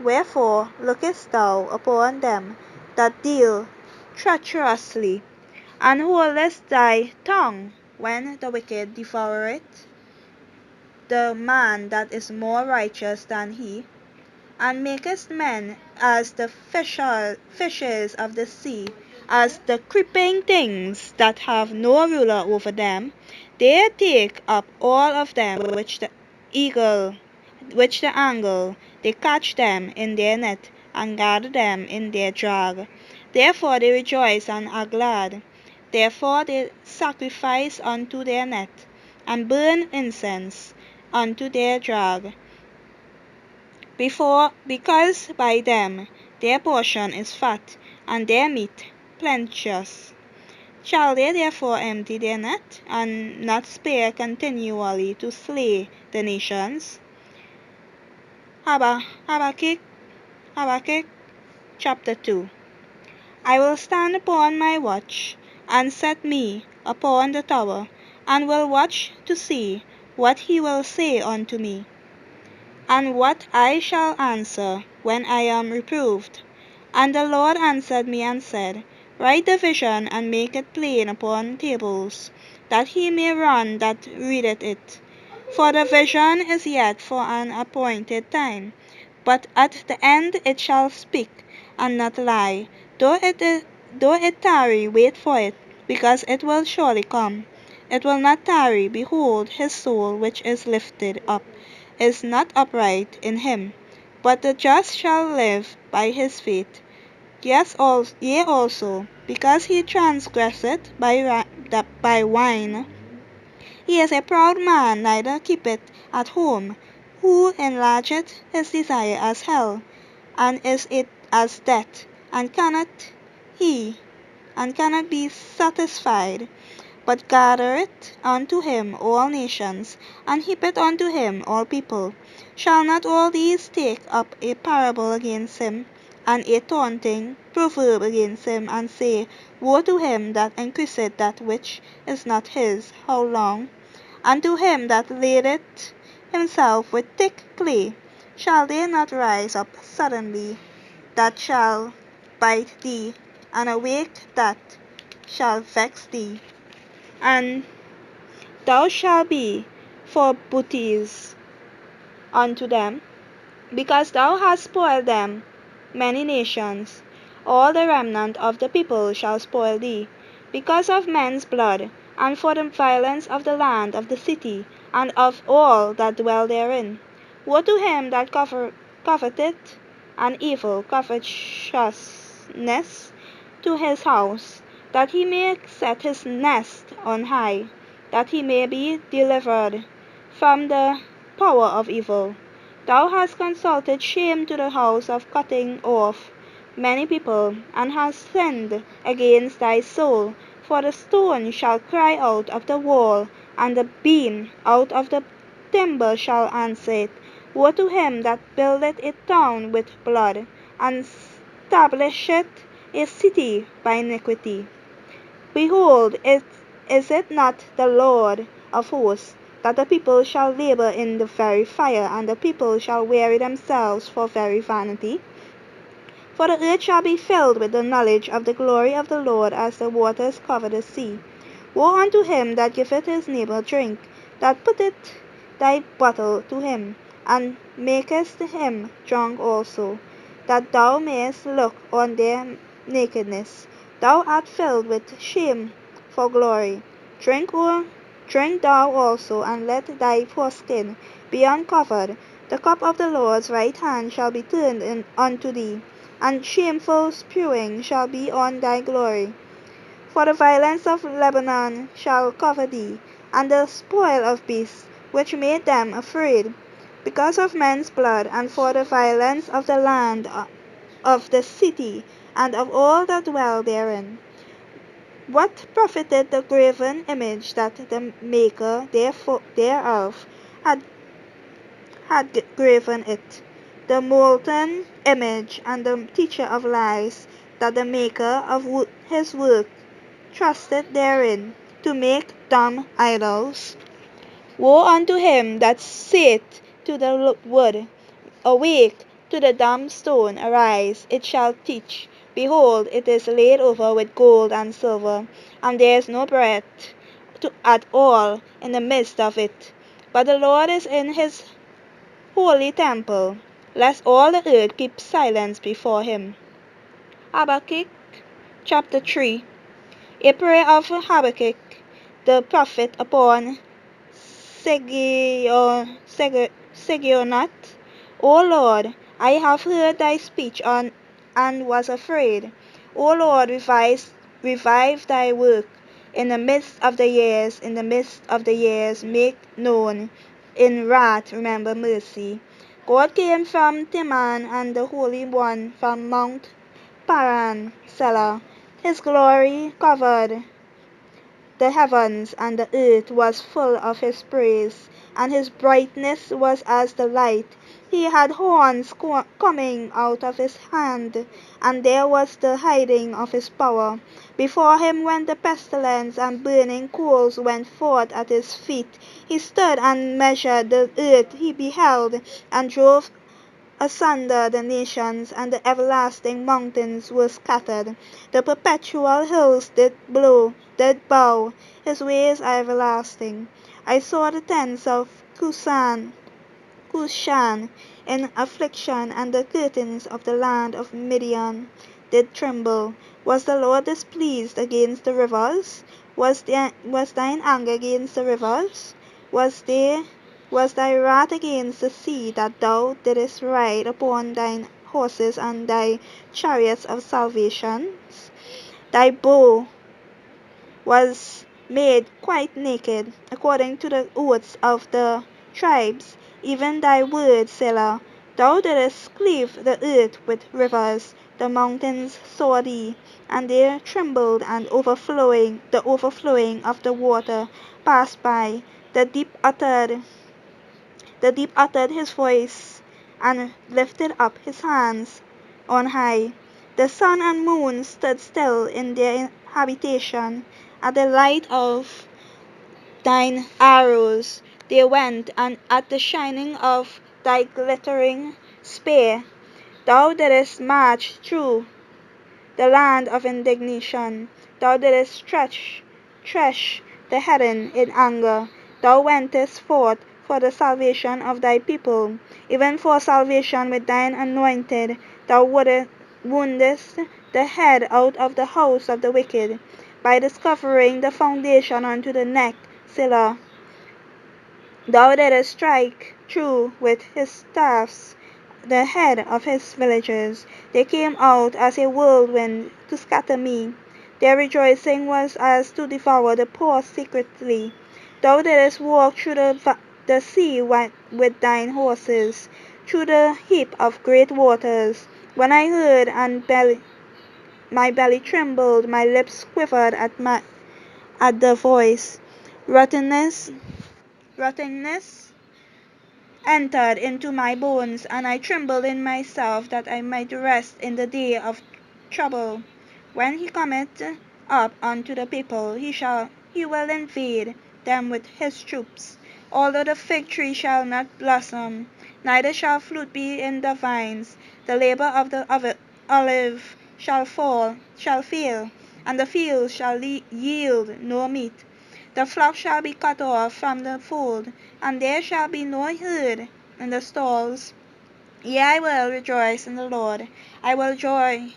Wherefore lookest thou upon them that deal treacherously, and holdest thy tongue when the wicked devoureth the man that is more righteous than he, and makest men as the fishes of the sea, as the creeping things that have no ruler over them. They take up all of them which the angle, they catch them in their net, and gather them in their drag. Therefore they rejoice and are glad. Therefore they sacrifice unto their net, and burn incense unto their drag. Because by them their portion is fat, and their meat plenteous. Shall they therefore empty their net, and not spare continually to slay the nations? Habakkuk chapter 2. I will stand upon my watch, and set me upon the tower, and will watch to see what he will say unto me, and what I shall answer when I am reproved. And the Lord answered me and said, Write the vision, and make it plain upon tables, that he may run that readeth it. For the vision is yet for an appointed time, but at the end it shall speak, and not lie. Though it tarry, wait for it, because it will surely come. It will not tarry. Behold, his soul which is lifted up is not upright in him, but the just shall live by his faith. Yea also, because he transgresseth by wine. He is a proud man, neither keepeth at home, who enlargeth his desire as hell, and is it as death, and cannot be satisfied, but gathereth unto him all nations, and heapeth unto him all people. Shall not all these take up a parable against him, and a taunting proverb against him, and say, Woe to him that increaseth that which is not his, how long? And to him that ladeth himself with thick clay, shall they not rise up suddenly that shall bite thee, and awake that shall vex thee? And thou shalt be for booties unto them, because thou hast spoiled them many nations. All the remnant of the people shall spoil thee, because of men's blood, and for the violence of the land of the city, and of all that dwell therein. Woe to him that coveteth an evil covetousness to his house, that he may set his nest on high, that he may be delivered from the power of evil. Thou hast consulted shame to the house of cutting off many people, and hast sinned against thy soul. For the stone shall cry out of the wall, and the beam out of the timber shall answer it. Woe to him that buildeth it down with blood, and establisheth a city by iniquity. Behold, is it not the Lord of hosts, that the people shall labor in the very fire, and the people shall weary themselves for very vanity? For the earth shall be filled with the knowledge of the glory of the Lord, as the waters cover the sea. Woe unto him that giveth his neighbor drink, that putteth thy bottle to him, and makest him drunk also, that thou mayest look on their nakedness. Thou art filled with shame for glory. Drink thou also, and let thy foreskin be uncovered. The cup of the Lord's right hand shall be turned unto thee, and shameful spewing shall be on thy glory. For the violence of Lebanon shall cover thee, and the spoil of beasts, which made them afraid, because of men's blood, and for the violence of the land of the city, and of all that dwell therein. What profited the graven image that the maker thereof had graven it? The molten image and the teacher of lies, that the maker of his work trusted therein, to make dumb idols. Woe unto him that saith to the wood, Awake, to the dumb stone, Arise, it shall teach. Behold, it is laid over with gold and silver, and there is no breath at all in the midst of it. But the Lord is in his holy temple. Let all the earth keep silence before him. Habakkuk chapter 3. A prayer of Habakkuk the prophet upon Segionath. O Lord, I have heard thy speech and was afraid. O Lord, revive thy work in the midst of the years, in the midst of the years, make known. In wrath, remember mercy. God came from Teman and the Holy One from Mount Paran, Selah. His glory covered the heavens, and the earth was full of his praise, and his brightness was as the light. He had horns coming out of his hand, and there was the hiding of his power. Before him went the pestilence, and burning coals went forth at his feet. He stood and measured the earth, he beheld, and drove asunder the nations, and the everlasting mountains were scattered. The perpetual hills did bow, his ways are everlasting. I saw the tents of Cushan in affliction, and the curtains of the land of Midian did tremble. Was the Lord displeased against the rivers? Was thine anger against the rivers? Was thy wrath against the sea, that thou didst ride upon thine horses and thy chariots of salvation? Thy bow was made quite naked, according to the oaths of the tribes, even thy word, Selah. Thou didst cleave the earth with rivers, the mountains saw thee, and they trembled, and the overflowing of the water passed by. The deep uttered his voice, and lifted up his hands on high. The sun and moon stood still in their habitation. At the light of thine arrows they went, and at the shining of thy glittering spear thou didst march through the land of indignation. Thou didst thresh the heathen in anger. Thou wentest forth for the salvation of thy people, even for salvation with thine anointed. Thou woundest the head out of the house of the wicked, by discovering the foundation unto the neck, Selah. Thou didst strike through with his staffs the head of his villagers. They came out as a whirlwind to scatter me. Their rejoicing was as to devour the poor secretly. Thou didst walk through the sea with thine horses, through the heap of great waters. When I heard, my belly trembled, my lips quivered at the voice. Rottenness entered into my bones, and I trembled in myself, that I might rest in the day of trouble. When he cometh up unto the people, he will invade them with his troops. Although the fig tree shall not blossom, neither shall fruit be in the vines, the labor of the olive shall fail, and the field shall yield no meat. The flock shall be cut off from the fold, and there shall be no herd in the stalls. Yea, I will rejoice in the Lord. I will joy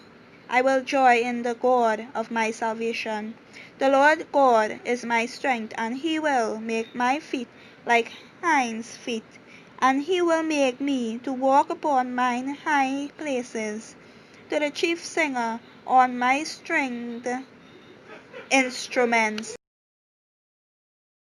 in the God of my salvation. The Lord God is my strength, and he will make my feet like hinds' feet, and he will make me to walk upon mine high places. To the chief singer on my stringed instruments